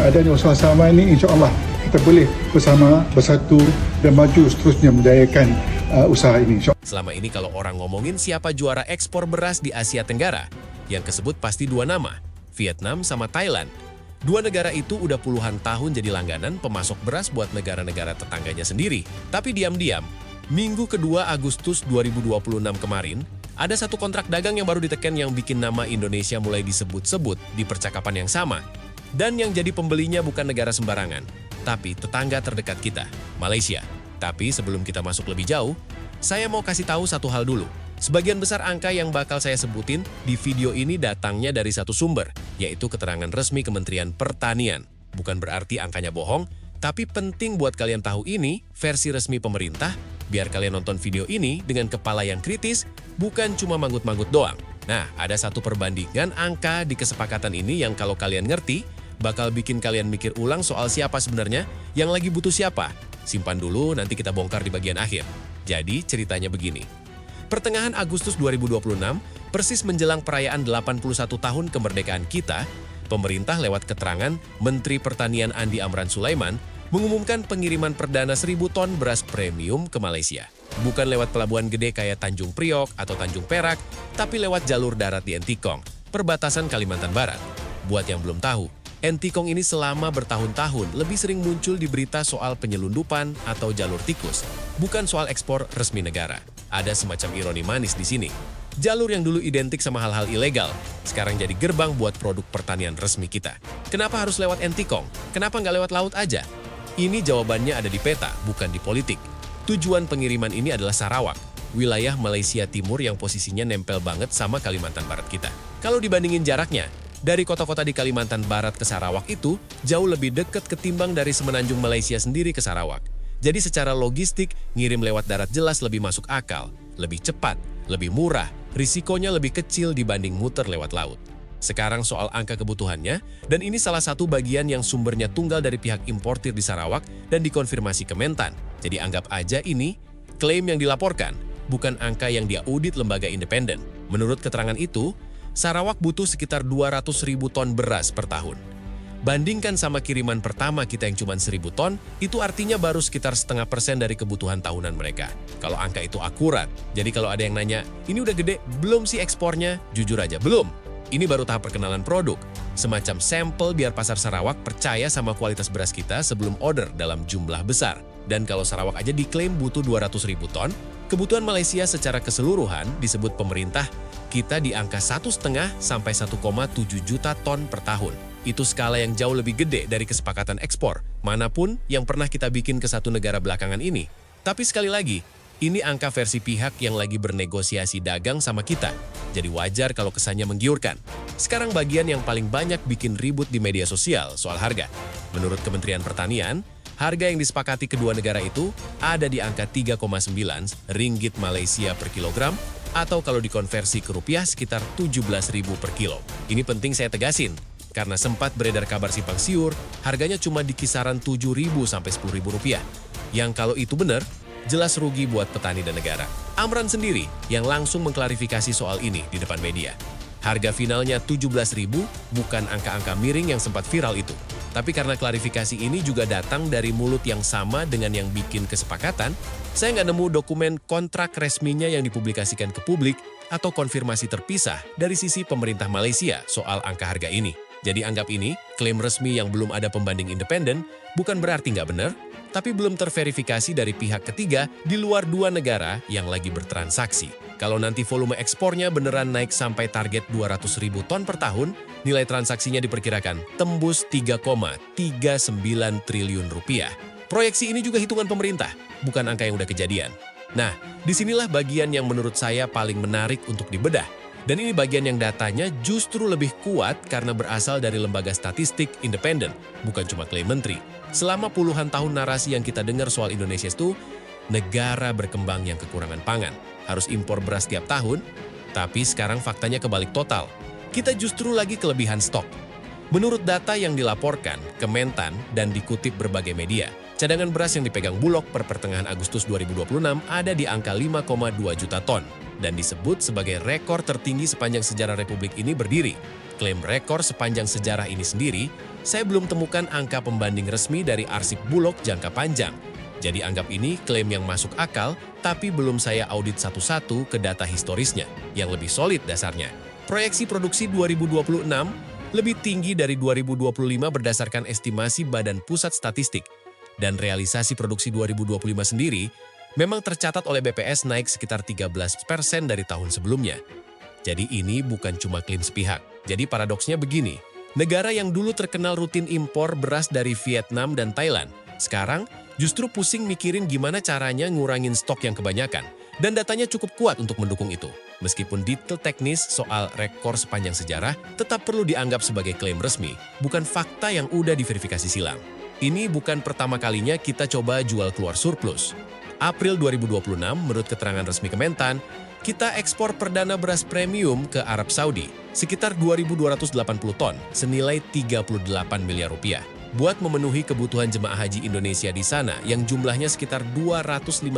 adanya usaha sama ini, insya-Allah kita boleh bersama bersatu dan maju seterusnya menjayakan usaha ini. Selama ini kalau orang ngomongin siapa juara ekspor beras di Asia Tenggara, yang kesebut pasti dua nama, Vietnam sama Thailand. Dua negara itu udah puluhan tahun jadi langganan pemasok beras buat negara-negara tetangganya sendiri. Tapi diam-diam, minggu kedua Agustus 2026 kemarin, ada satu kontrak dagang yang baru diteken yang bikin nama Indonesia mulai disebut-sebut di percakapan yang sama. Dan yang jadi pembelinya bukan negara sembarangan, tapi tetangga terdekat kita, Malaysia. Tapi sebelum kita masuk lebih jauh, saya mau kasih tahu satu hal dulu. Sebagian besar angka yang bakal saya sebutin di video ini datangnya dari satu sumber, yaitu keterangan resmi Kementerian Pertanian. Bukan berarti angkanya bohong, tapi penting buat kalian tahu ini versi resmi pemerintah, biar kalian nonton video ini dengan kepala yang kritis, bukan cuma manggut-manggut doang. Nah, ada satu perbandingan angka di kesepakatan ini yang kalau kalian ngerti, bakal bikin kalian mikir ulang soal siapa sebenarnya yang lagi butuh siapa. Simpan dulu, nanti kita bongkar di bagian akhir. Jadi, ceritanya begini. Pertengahan Agustus 2026, persis menjelang perayaan 81 tahun kemerdekaan kita, pemerintah lewat keterangan Menteri Pertanian Andi Amran Sulaiman mengumumkan pengiriman perdana 1.000 ton beras premium ke Malaysia. Bukan lewat pelabuhan gede kayak Tanjung Priok atau Tanjung Perak, tapi lewat jalur darat di Entikong, perbatasan Kalimantan Barat. Buat yang belum tahu, Entikong ini selama bertahun-tahun lebih sering muncul di berita soal penyelundupan atau jalur tikus, bukan soal ekspor resmi negara. Ada semacam ironi manis di sini. Jalur yang dulu identik sama hal-hal ilegal, sekarang jadi gerbang buat produk pertanian resmi kita. Kenapa harus lewat Entikong? Kenapa nggak lewat laut aja? Ini jawabannya ada di peta, bukan di politik. Tujuan pengiriman ini adalah Sarawak, wilayah Malaysia Timur yang posisinya nempel banget sama Kalimantan Barat kita. Kalau dibandingin jaraknya, dari kota-kota di Kalimantan Barat ke Sarawak itu jauh lebih dekat ketimbang dari semenanjung Malaysia sendiri ke Sarawak. Jadi secara logistik, ngirim lewat darat jelas lebih masuk akal, lebih cepat, lebih murah, risikonya lebih kecil dibanding muter lewat laut. Sekarang soal angka kebutuhannya, dan ini salah satu bagian yang sumbernya tunggal dari pihak importir di Sarawak dan dikonfirmasi Kementan. Jadi anggap aja ini klaim yang dilaporkan, bukan angka yang diaudit lembaga independen. Menurut keterangan itu, Sarawak butuh sekitar 200.000 ton beras per tahun. Bandingkan sama kiriman pertama kita yang cuma 1.000 ton, itu artinya baru sekitar 0,5% dari kebutuhan tahunan mereka. Kalau angka itu akurat, jadi kalau ada yang nanya, ini udah gede, belum sih ekspornya? Jujur aja, belum. Ini baru tahap perkenalan produk, semacam sampel biar pasar Sarawak percaya sama kualitas beras kita sebelum order dalam jumlah besar. Dan kalau Sarawak aja diklaim butuh 200.000 ton, kebutuhan Malaysia secara keseluruhan disebut pemerintah kita di angka 1,5 sampai 1,7 juta ton per tahun. Itu skala yang jauh lebih gede dari kesepakatan ekspor, manapun yang pernah kita bikin ke satu negara belakangan ini. Tapi sekali lagi, ini angka versi pihak yang lagi bernegosiasi dagang sama kita. Jadi wajar kalau kesannya menggiurkan. Sekarang bagian yang paling banyak bikin ribut di media sosial soal harga. Menurut Kementerian Pertanian, harga yang disepakati kedua negara itu ada di angka 3,9 ringgit Malaysia per kilogram, atau kalau dikonversi ke rupiah sekitar 17.000 per kilo. Ini penting saya tegasin, karena sempat beredar kabar simpang siur, harganya cuma di kisaran 7.000 sampai 10.000 rupiah. Yang kalau itu benar, jelas rugi buat petani dan negara. Amran sendiri yang langsung mengklarifikasi soal ini di depan media. Harga finalnya 17.000 bukan angka-angka miring yang sempat viral itu. Tapi karena klarifikasi ini juga datang dari mulut yang sama dengan yang bikin kesepakatan, saya nggak nemu dokumen kontrak resminya yang dipublikasikan ke publik atau konfirmasi terpisah dari sisi pemerintah Malaysia soal angka harga ini. Jadi anggap ini klaim resmi yang belum ada pembanding independen, bukan berarti nggak benar, tapi belum terverifikasi dari pihak ketiga di luar dua negara yang lagi bertransaksi. Kalau nanti volume ekspornya beneran naik sampai target 200.000 ton per tahun, nilai transaksinya diperkirakan tembus 3,39 triliun rupiah. Proyeksi ini juga hitungan pemerintah, bukan angka yang udah kejadian. Nah, disinilah bagian yang menurut saya paling menarik untuk dibedah. Dan ini bagian yang datanya justru lebih kuat karena berasal dari lembaga statistik independen, bukan cuma klaim menteri. Selama puluhan tahun narasi yang kita dengar soal Indonesia itu, negara berkembang yang kekurangan pangan, harus impor beras tiap tahun, tapi sekarang faktanya kebalik total. Kita justru lagi kelebihan stok. Menurut data yang dilaporkan, Kementan dan dikutip berbagai media, cadangan beras yang dipegang Bulog per pertengahan Agustus 2026 ada di angka 5,2 juta ton. dan disebut sebagai rekor tertinggi sepanjang sejarah Republik ini berdiri. Klaim rekor sepanjang sejarah ini sendiri, saya belum temukan angka pembanding resmi dari arsip Bulog jangka panjang. Jadi anggap ini klaim yang masuk akal, tapi belum saya audit satu-satu ke data historisnya, yang lebih solid dasarnya. Proyeksi produksi 2026 lebih tinggi dari 2025 berdasarkan estimasi Badan Pusat Statistik. Dan realisasi produksi 2025 sendiri memang tercatat oleh BPS naik sekitar 13% dari tahun sebelumnya. Jadi ini bukan cuma klaim sepihak. Jadi paradoksnya begini, negara yang dulu terkenal rutin impor beras dari Vietnam dan Thailand, sekarang justru pusing mikirin gimana caranya ngurangin stok yang kebanyakan. Dan datanya cukup kuat untuk mendukung itu. Meskipun detail teknis soal rekor sepanjang sejarah tetap perlu dianggap sebagai klaim resmi, bukan fakta yang udah diverifikasi silang. Ini bukan pertama kalinya kita coba jual keluar surplus. April 2026, menurut keterangan resmi Kementan, kita ekspor perdana beras premium ke Arab Saudi, sekitar 2.280 ton, senilai 38 miliar rupiah. Buat memenuhi kebutuhan jemaah haji Indonesia di sana yang jumlahnya sekitar 215.000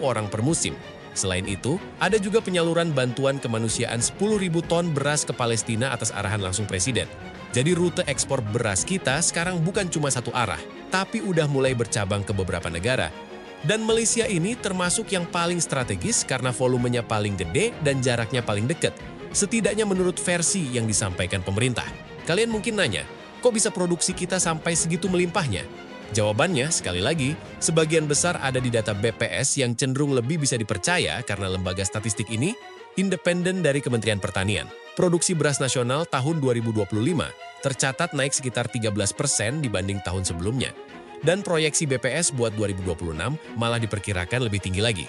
orang per musim. Selain itu, ada juga penyaluran bantuan kemanusiaan 10.000 ton beras ke Palestina atas arahan langsung Presiden. Jadi rute ekspor beras kita sekarang bukan cuma satu arah, tapi udah mulai bercabang ke beberapa negara. Dan Malaysia ini termasuk yang paling strategis karena volumenya paling gede dan jaraknya paling dekat. Setidaknya menurut versi yang disampaikan pemerintah. Kalian mungkin nanya, kok bisa produksi kita sampai segitu melimpahnya? Jawabannya, sekali lagi, sebagian besar ada di data BPS yang cenderung lebih bisa dipercaya karena lembaga statistik ini independen dari Kementerian Pertanian. Produksi beras nasional tahun 2025 tercatat naik sekitar 13% dibanding tahun sebelumnya. Dan proyeksi BPS buat 2026 malah diperkirakan lebih tinggi lagi.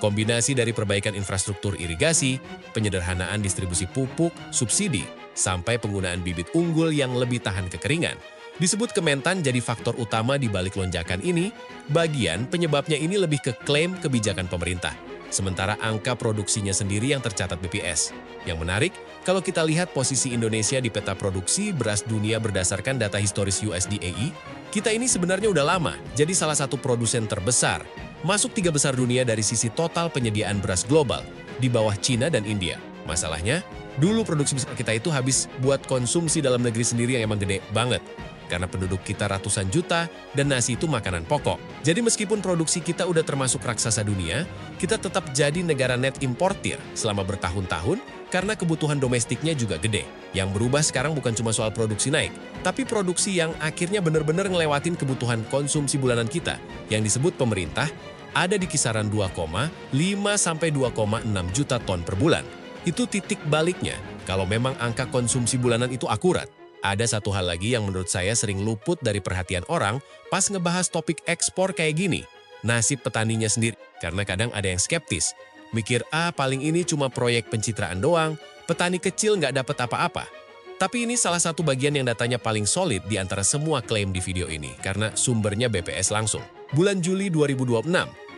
Kombinasi dari perbaikan infrastruktur irigasi, penyederhanaan distribusi pupuk, subsidi, sampai penggunaan bibit unggul yang lebih tahan kekeringan, disebut Kementan jadi faktor utama di balik lonjakan ini. Bagian penyebabnya ini lebih ke klaim kebijakan pemerintah, sementara angka produksinya sendiri yang tercatat BPS. Yang menarik, kalau kita lihat posisi Indonesia di peta produksi beras dunia berdasarkan data historis USDA, kita ini sebenarnya udah lama jadi salah satu produsen terbesar, masuk 3 besar dunia dari sisi total penyediaan beras global, di bawah Cina dan India. Masalahnya, dulu produksi besar kita itu habis buat konsumsi dalam negeri sendiri yang emang gede banget. Karena penduduk kita ratusan juta dan nasi itu makanan pokok. Jadi meskipun produksi kita udah termasuk raksasa dunia, kita tetap jadi negara net importir selama bertahun-tahun karena kebutuhan domestiknya juga gede. Yang berubah sekarang bukan cuma soal produksi naik, tapi produksi yang akhirnya benar-benar ngelewatin kebutuhan konsumsi bulanan kita yang disebut pemerintah ada di kisaran 2,5 sampai 2,6 juta ton per bulan. Itu titik baliknya kalau memang angka konsumsi bulanan itu akurat. Ada satu hal lagi yang menurut saya sering luput dari perhatian orang pas ngebahas topik ekspor kayak gini, nasib petaninya sendiri. Karena kadang ada yang skeptis, mikir paling ini cuma proyek pencitraan doang, petani kecil nggak dapat apa-apa. Tapi ini salah satu bagian yang datanya paling solid di antara semua klaim di video ini, karena sumbernya BPS langsung. Bulan Juli 2026,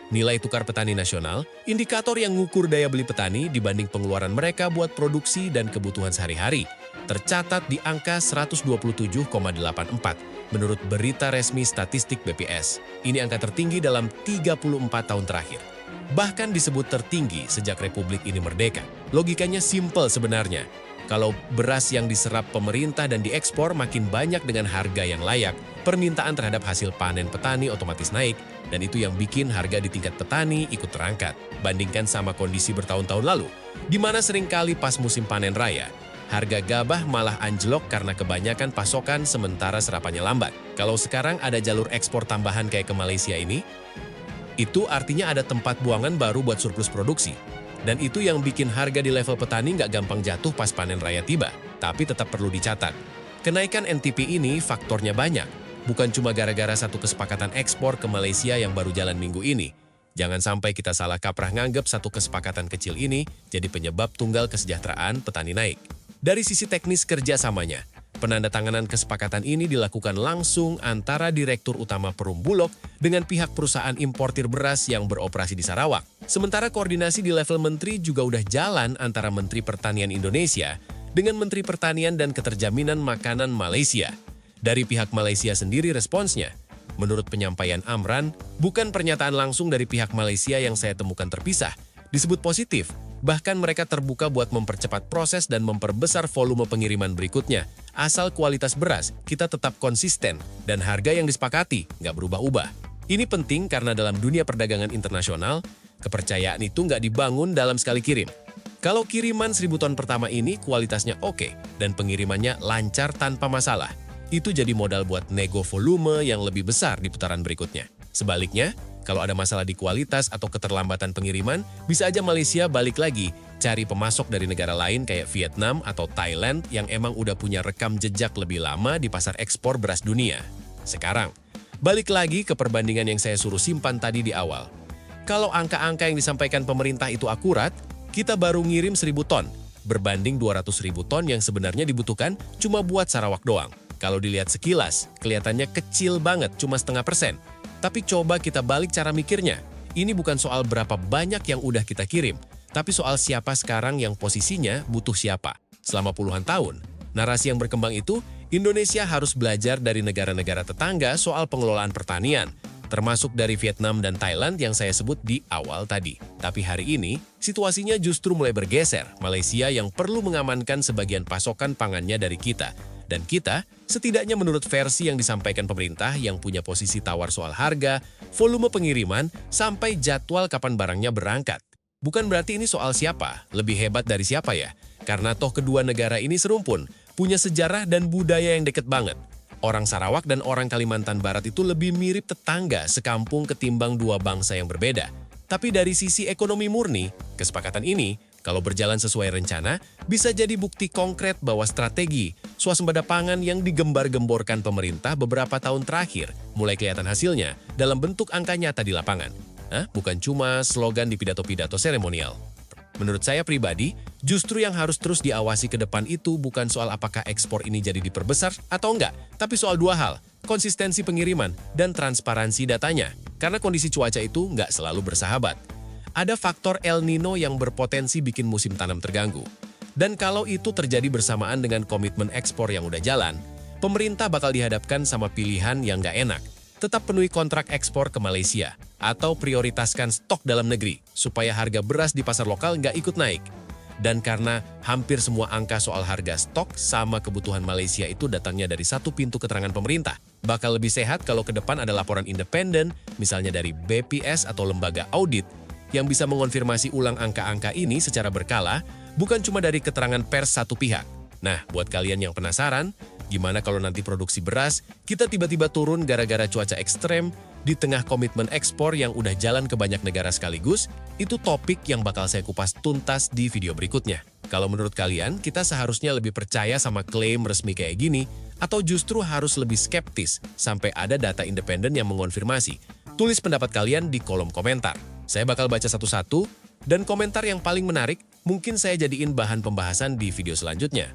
nilai tukar petani nasional, indikator yang ngukur daya beli petani dibanding pengeluaran mereka buat produksi dan kebutuhan sehari-hari, tercatat di angka 127,84 menurut berita resmi statistik BPS. Ini angka tertinggi dalam 34 tahun terakhir. Bahkan disebut tertinggi sejak Republik ini merdeka. Logikanya simpel sebenarnya. Kalau beras yang diserap pemerintah dan diekspor makin banyak dengan harga yang layak, permintaan terhadap hasil panen petani otomatis naik, dan itu yang bikin harga di tingkat petani ikut terangkat. Bandingkan sama kondisi bertahun-tahun lalu, di mana seringkali pas musim panen raya, harga gabah malah anjlok karena kebanyakan pasokan sementara serapannya lambat. Kalau sekarang ada jalur ekspor tambahan kayak ke Malaysia ini, itu artinya ada tempat buangan baru buat surplus produksi. Dan itu yang bikin harga di level petani nggak gampang jatuh pas panen raya tiba. Tapi tetap perlu dicatat, kenaikan NTP ini faktornya banyak. Bukan cuma gara-gara satu kesepakatan ekspor ke Malaysia yang baru jalan minggu ini. Jangan sampai kita salah kaprah nganggep satu kesepakatan kecil ini jadi penyebab tunggal kesejahteraan petani naik. Dari sisi teknis kerjasamanya, penandatanganan kesepakatan ini dilakukan langsung antara Direktur Utama Perum Bulog dengan pihak perusahaan importir beras yang beroperasi di Sarawak. Sementara koordinasi di level menteri juga udah jalan antara Menteri Pertanian Indonesia dengan Menteri Pertanian dan Keterjaminan Makanan Malaysia. Dari pihak Malaysia sendiri responsnya, menurut penyampaian Amran, bukan pernyataan langsung dari pihak Malaysia yang saya temukan terpisah, disebut positif. Bahkan mereka terbuka buat mempercepat proses dan memperbesar volume pengiriman berikutnya. Asal kualitas beras kita tetap konsisten dan harga yang disepakati nggak berubah-ubah. Ini penting karena dalam dunia perdagangan internasional, kepercayaan itu nggak dibangun dalam sekali kirim. Kalau kiriman 1.000 ton pertama ini kualitasnya oke dan pengirimannya lancar tanpa masalah, itu jadi modal buat nego volume yang lebih besar di putaran berikutnya. Sebaliknya, kalau ada masalah di kualitas atau keterlambatan pengiriman, bisa aja Malaysia balik lagi cari pemasok dari negara lain kayak Vietnam atau Thailand yang emang udah punya rekam jejak lebih lama di pasar ekspor beras dunia. Sekarang, balik lagi ke perbandingan yang saya suruh simpan tadi di awal. Kalau angka-angka yang disampaikan pemerintah itu akurat, kita baru ngirim 1.000 ton, berbanding 200.000 ton yang sebenarnya dibutuhkan cuma buat Sarawak doang. Kalau dilihat sekilas, kelihatannya kecil banget, cuma 0,5%. Tapi coba kita balik cara mikirnya. Ini bukan soal berapa banyak yang udah kita kirim, tapi soal siapa sekarang yang posisinya butuh siapa. Selama puluhan tahun, narasi yang berkembang itu, Indonesia harus belajar dari negara-negara tetangga soal pengelolaan pertanian, termasuk dari Vietnam dan Thailand yang saya sebut di awal tadi. Tapi hari ini, situasinya justru mulai bergeser. Malaysia yang perlu mengamankan sebagian pasokan pangannya dari kita. Dan kita, setidaknya menurut versi yang disampaikan pemerintah yang punya posisi tawar soal harga, volume pengiriman, sampai jadwal kapan barangnya berangkat. Bukan berarti ini soal siapa, lebih hebat dari siapa ya? Karena toh kedua negara ini serumpun, punya sejarah dan budaya yang deket banget. Orang Sarawak dan orang Kalimantan Barat itu lebih mirip tetangga sekampung ketimbang dua bangsa yang berbeda. Tapi dari sisi ekonomi murni, kesepakatan ini, kalau berjalan sesuai rencana, bisa jadi bukti konkret bahwa strategi swasembada pangan yang digembar-gemborkan pemerintah beberapa tahun terakhir mulai kelihatan hasilnya dalam bentuk angka nyata di lapangan. Bukan cuma slogan di pidato-pidato seremonial. Menurut saya pribadi, justru yang harus terus diawasi ke depan itu bukan soal apakah ekspor ini jadi diperbesar atau enggak, tapi soal dua hal, konsistensi pengiriman dan transparansi datanya. Karena kondisi cuaca itu nggak selalu bersahabat. Ada faktor El Nino yang berpotensi bikin musim tanam terganggu. Dan kalau itu terjadi bersamaan dengan komitmen ekspor yang udah jalan, pemerintah bakal dihadapkan sama pilihan yang nggak enak. Tetap penuhi kontrak ekspor ke Malaysia, atau prioritaskan stok dalam negeri, supaya harga beras di pasar lokal nggak ikut naik. Dan karena hampir semua angka soal harga stok sama kebutuhan Malaysia itu datangnya dari satu pintu keterangan pemerintah, bakal lebih sehat kalau ke depan ada laporan independen, misalnya dari BPS atau lembaga audit, yang bisa mengonfirmasi ulang angka-angka ini secara berkala, bukan cuma dari keterangan pers satu pihak. Nah, buat kalian yang penasaran, gimana kalau nanti produksi beras kita tiba-tiba turun gara-gara cuaca ekstrem di tengah komitmen ekspor yang udah jalan ke banyak negara sekaligus? Itu topik yang bakal saya kupas tuntas di video berikutnya. Kalau menurut kalian, kita seharusnya lebih percaya sama klaim resmi kayak gini, atau justru harus lebih skeptis sampai ada data independen yang mengonfirmasi? Tulis pendapat kalian di kolom komentar. Saya bakal baca satu-satu, dan komentar yang paling menarik mungkin saya jadiin bahan pembahasan di video selanjutnya.